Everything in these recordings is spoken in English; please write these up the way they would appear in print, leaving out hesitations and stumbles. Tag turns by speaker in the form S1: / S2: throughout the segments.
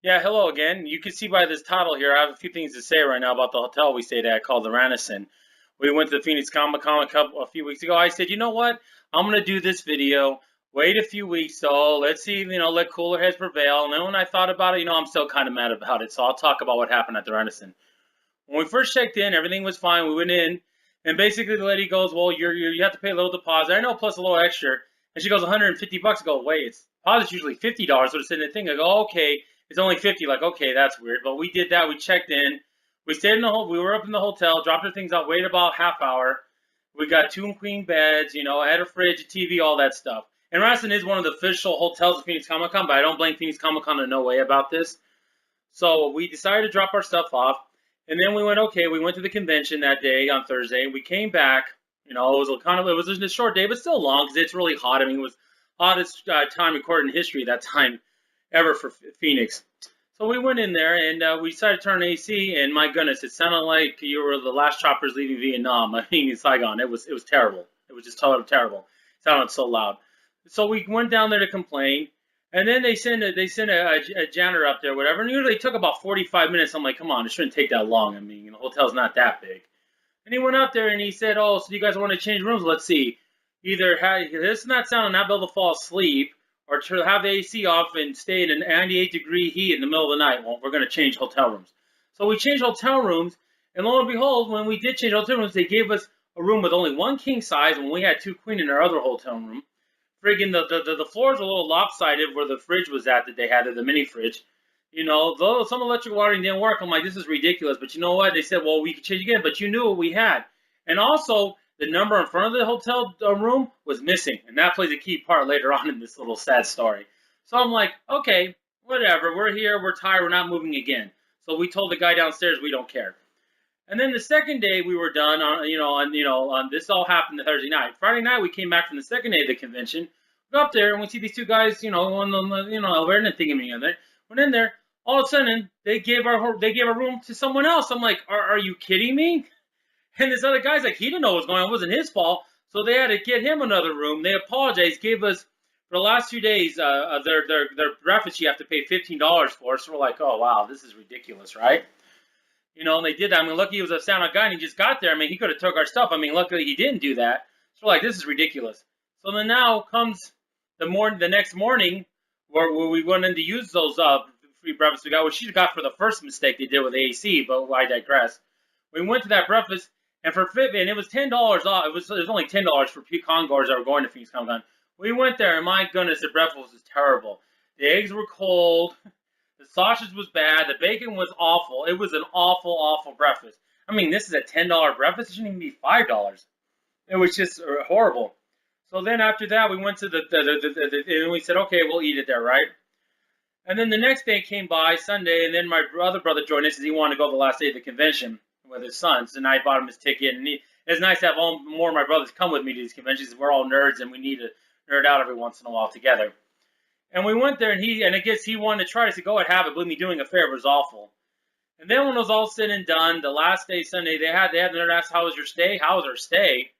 S1: Yeah, hello again. You can see by this title here, I have a few things to say right now about the hotel we stayed at called the Radisson. We went to the Phoenix Comic Con a few weeks ago. I said, you know what? I'm going to do this video. Wait a few weeks though. Let's see, let cooler heads prevail. And then when I thought about it, I'm still kind of mad about it. So I'll talk about what happened at the Radisson. When we first checked in, everything was fine. We went in, and basically the lady goes, "Well, you have to pay a little deposit. I know, plus a little extra." And she goes, $150. I go, "Wait, it's deposit's usually $50." So it's in the thing. I go, "Okay, it's only 50." Like, okay, that's weird. But we did that. We checked in. We stayed in the whole. We were up in the hotel, dropped our things out, waited about half hour. We got two queen beds. I had a fridge, a TV, all that stuff. And Radisson is one of the official hotels of Phoenix Comic Con, but I don't blame Phoenix Comic Con in no way about this. So we decided to drop our stuff off, and then we went. Okay, we went to the convention that day on Thursday. We came back. It was a short day, but still long because it's really hot. I mean, it was hottest time recorded in history that time ever for Phoenix. So we went in there and we decided to turn AC, and my goodness, it sounded like you were the last choppers leaving Vietnam. I mean, in Saigon, it was terrible. It was just totally terrible. It sounded so loud. So we went down there to complain, and then they sent a janitor up there, whatever. And usually it took about 45 minutes. I'm like, come on, it shouldn't take that long. I mean, the hotel's not that big. And he went up there and he said, "Oh, so you guys want to change rooms? Let's see. Either this is not sound and not be able to fall asleep, or to have the AC off and stay in a 98-degree heat in the middle of the night. Well, we're going to change hotel rooms." So we changed hotel rooms, and lo and behold, when we did change hotel rooms, they gave us a room with only one king size when we had two queen in our other hotel room. Friggin' the floors are a little lopsided where the fridge was at that they had at the mini fridge. Though some electric wiring didn't work, I'm like, this is ridiculous. But you know what? They said, well, we could change again, but you knew what we had. And also, the number in front of the hotel room was missing, and that plays a key part later on in this little sad story. So I'm like, okay, whatever. We're here. We're tired. We're not moving again. So we told the guy downstairs we don't care. And then the second day we were done on this all happened the Thursday night. Friday night we came back from the second day of the convention. We go up there and we see these two guys, on the elevator and thinking me in there. Went in there. All of a sudden they gave a room to someone else. I'm like, are you kidding me? And this other guy's like, he didn't know what was going on. It wasn't his fault. So they had to get him another room. They apologized, gave us for the last 2 days their breakfast you have to pay $15 for. So we're like, oh wow, this is ridiculous, right? And they did that. I mean, lucky he was a sound guy and he just got there. I mean, he could have took our stuff. I mean, luckily he didn't do that. So we're like, this is ridiculous. So then now comes the next morning where we went in to use those free breakfasts we got, which she got for the first mistake they did with the AC, but I digress. We went to that breakfast, and it was $10 off. It was only $10 for con goers that were going to Phoenix Comic Con. We went there, and my goodness, the breakfast was terrible. The eggs were cold. The sausage was bad. The bacon was awful. It was an awful, awful breakfast. I mean, this is a $10 breakfast. It shouldn't even be $5. It was just horrible. So then after that, we went to and we said, okay, we'll eat it there, right? And then the next day came by, Sunday, and then my other brother joined us because he wanted to go the last day of the convention with his sons. And I bought him his ticket. And it's nice to have more of my brothers come with me to these conventions. We're all nerds, and we need to nerd out every once in a while together. And we went there, and I guess he wanted to try. I said, go ahead, have it. Believe me, doing a fair was awful. And then when it was all said and done, the last day, Sunday, they had the asked, how was your stay? How was our stay?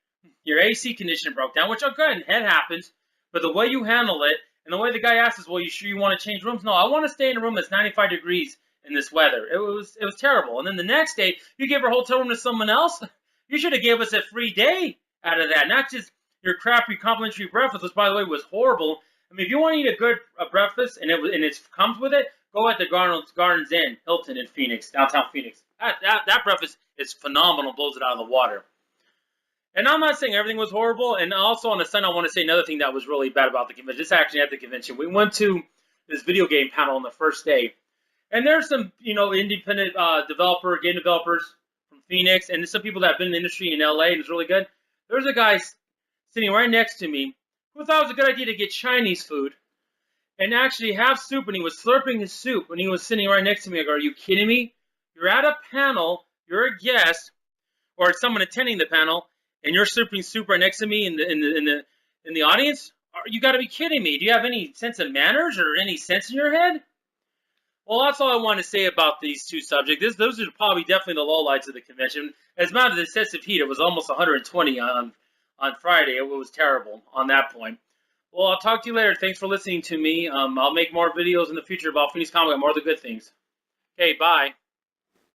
S1: Your AC conditioner broke down, which, okay, it happens. But the way you handle it, and the way the guy asked us, well, you sure you want to change rooms? No, I want to stay in a room that's 95 degrees in this weather. It was terrible. And then the next day, you gave our hotel room to someone else? You should have gave us a free day out of that, not just your crappy complimentary breakfast, which, by the way, was horrible. I mean, if you want to eat a good breakfast and it comes with it, go at the Gardens Inn, Hilton in Phoenix, downtown Phoenix. That breakfast is phenomenal, blows it out of the water. And I'm not saying everything was horrible. And also on the side, I want to say another thing that was really bad about the convention. This actually at the convention, we went to this video game panel on the first day, and there's some independent game developers from Phoenix, and there's some people that have been in the industry in LA, and it's really good. There's a guy sitting right next to me who thought it was a good idea to get Chinese food and actually have soup, and he was slurping his soup, and he was sitting right next to me. I go, are you kidding me? You're at a panel, you're a guest, or someone attending the panel, and you're slurping soup right next to me in the audience? You got to be kidding me. Do you have any sense of manners or any sense in your head? Well, that's all I want to say about these two subjects. Those are probably definitely the lowlights of the convention. As a matter of the excessive heat, it was almost 120 on Friday. It was terrible on that point. Well, I'll talk to you later. Thanks for listening to me. I'll make more videos in the future about Phoenix Comic, more of the good things. Okay, bye.